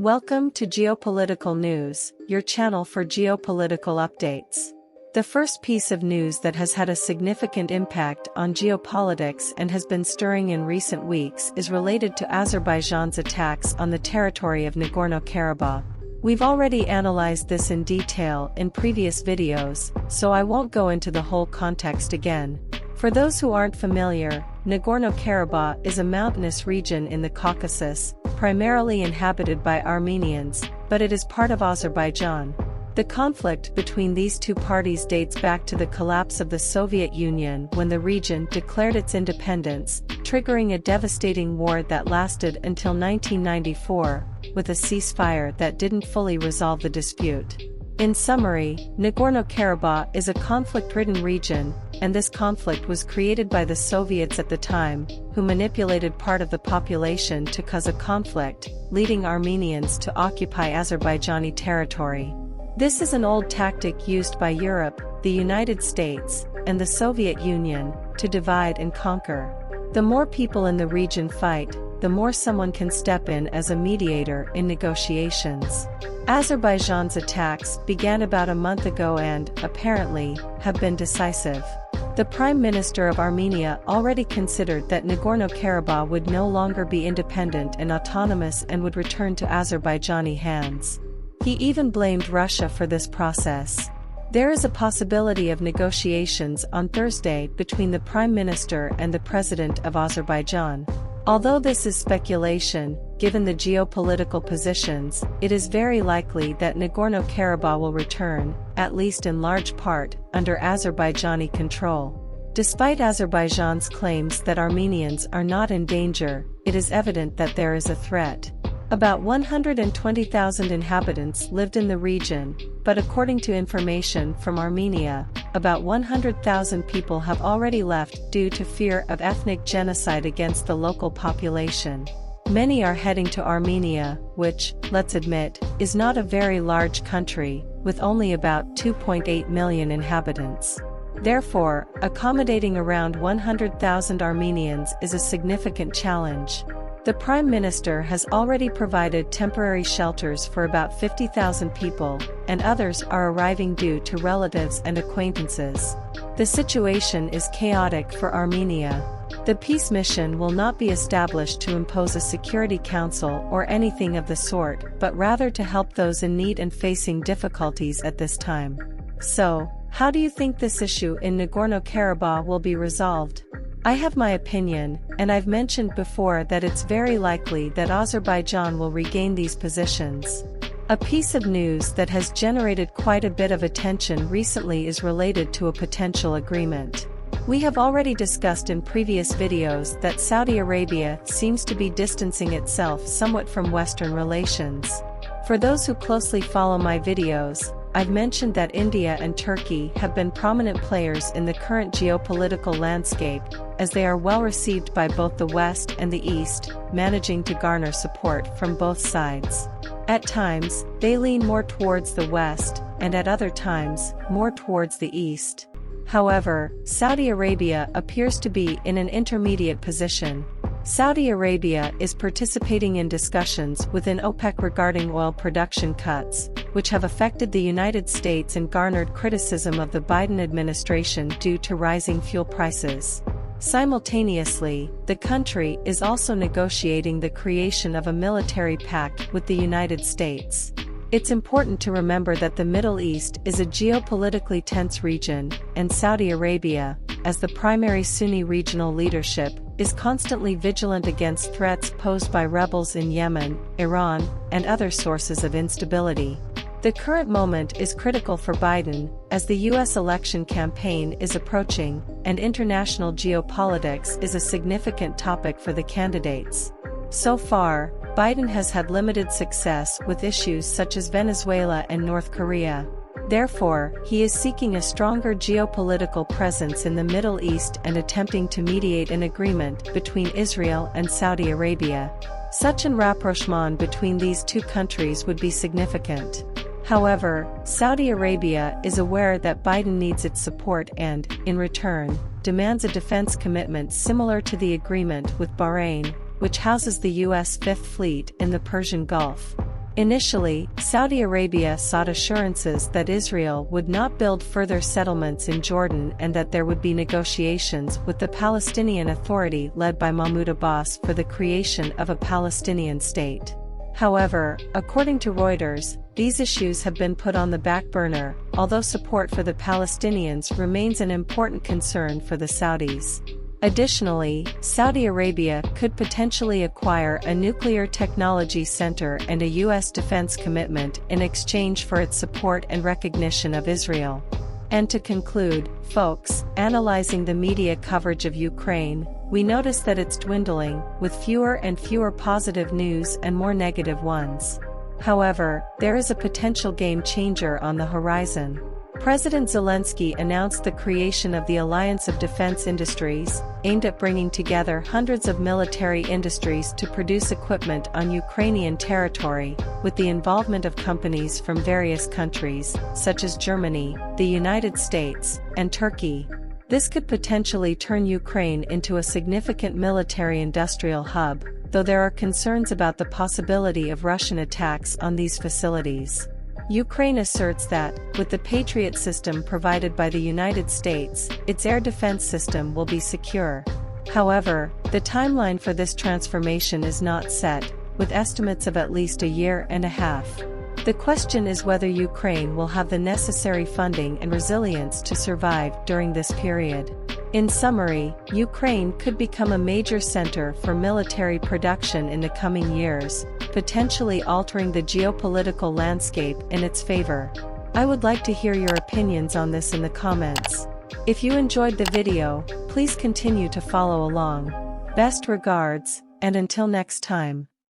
Welcome to Geopolitical News, your channel for geopolitical updates. The first piece of news that has had a significant impact on geopolitics and has been stirring in recent weeks is related to Azerbaijan's attacks on the territory of Nagorno-Karabakh. We've already analyzed this in detail in previous videos, so I won't go into the whole context again. For those who aren't familiar, Nagorno-Karabakh is a mountainous region in the Caucasus, primarily inhabited by Armenians, but it is part of Azerbaijan. The conflict between these two parties dates back to the collapse of the Soviet Union when the region declared its independence, triggering a devastating war that lasted until 1994, with a ceasefire that didn't fully resolve the dispute. In summary, Nagorno-Karabakh is a conflict-ridden region, and this conflict was created by the Soviets at the time, who manipulated part of the population to cause a conflict, leading Armenians to occupy Azerbaijani territory. This is an old tactic used by Europe, the United States, and the Soviet Union, to divide and conquer. The more people in the region fight, the more someone can step in as a mediator in negotiations. Azerbaijan's attacks began about a month ago and, apparently, have been decisive. The Prime Minister of Armenia already considered that Nagorno-Karabakh would no longer be independent and autonomous and would return to Azerbaijani hands. He even blamed Russia for this process. There is a possibility of negotiations on Thursday between the Prime Minister and the President of Azerbaijan. Although this is speculation, given the geopolitical positions, it is very likely that Nagorno-Karabakh will return, at least in large part, under Azerbaijani control. Despite Azerbaijan's claims that Armenians are not in danger, it is evident that there is a threat. About 120,000 inhabitants lived in the region, but according to information from Armenia, about 100,000 people have already left due to fear of ethnic genocide against the local population. Many are heading to Armenia, which, let's admit, is not a very large country, with only about 2.8 million inhabitants. Therefore, accommodating around 100,000 Armenians is a significant challenge. The Prime Minister has already provided temporary shelters for about 50,000 people, and others are arriving due to relatives and acquaintances. The situation is chaotic for Armenia. The peace mission will not be established to impose a security council or anything of the sort, but rather to help those in need and facing difficulties at this time. So, how do you think this issue in Nagorno-Karabakh will be resolved? I have my opinion, and I've mentioned before that it's very likely that Azerbaijan will regain these positions. A piece of news that has generated quite a bit of attention recently is related to a potential agreement. We have already discussed in previous videos that Saudi Arabia seems to be distancing itself somewhat from Western relations. For those who closely follow my videos, I've mentioned that India and Turkey have been prominent players in the current geopolitical landscape, as they are well received by both the West and the East, managing to garner support from both sides. At times, they lean more towards the West, and at other times, more towards the East. However, Saudi Arabia appears to be in an intermediate position. Saudi Arabia is participating in discussions within OPEC regarding oil production cuts, which have affected the United States and garnered criticism of the Biden administration due to rising fuel prices. Simultaneously, the country is also negotiating the creation of a military pact with the United States. It's important to remember that the Middle East is a geopolitically tense region, and Saudi Arabia, as the primary Sunni regional leadership, is constantly vigilant against threats posed by rebels in Yemen, Iran, and other sources of instability. The current moment is critical for Biden, as the U.S. election campaign is approaching, and international geopolitics is a significant topic for the candidates. So far, Biden has had limited success with issues such as Venezuela and North Korea. Therefore, he is seeking a stronger geopolitical presence in the Middle East and attempting to mediate an agreement between Israel and Saudi Arabia. Such an rapprochement between these two countries would be significant. However, Saudi Arabia is aware that Biden needs its support and, in return, demands a defense commitment similar to the agreement with Bahrain, which houses the U.S. Fifth Fleet in the Persian Gulf. Initially, Saudi Arabia sought assurances that Israel would not build further settlements in Jordan and that there would be negotiations with the Palestinian Authority led by Mahmoud Abbas for the creation of a Palestinian state. However, according to Reuters, these issues have been put on the back burner, although support for the Palestinians remains an important concern for the Saudis. Additionally, Saudi Arabia could potentially acquire a nuclear technology center and a U.S. defense commitment in exchange for its support and recognition of Israel. And to conclude, folks, analyzing the media coverage of Ukraine, we notice that it's dwindling, with fewer and fewer positive news and more negative ones. However, there is a potential game changer on the horizon. President Zelensky announced the creation of the Alliance of Defense Industries, aimed at bringing together hundreds of military industries to produce equipment on Ukrainian territory, with the involvement of companies from various countries, such as Germany, the United States, and Turkey. This could potentially turn Ukraine into a significant military-industrial hub, though there are concerns about the possibility of Russian attacks on these facilities. Ukraine asserts that, with the Patriot system provided by the United States, its air defense system will be secure. However, the timeline for this transformation is not set, with estimates of at least a year and a half. The question is whether Ukraine will have the necessary funding and resilience to survive during this period. In summary, Ukraine could become a major center for military production in the coming years, potentially altering the geopolitical landscape in its favor. I would like to hear your opinions on this in the comments. If you enjoyed the video, please continue to follow along. Best regards, and until next time.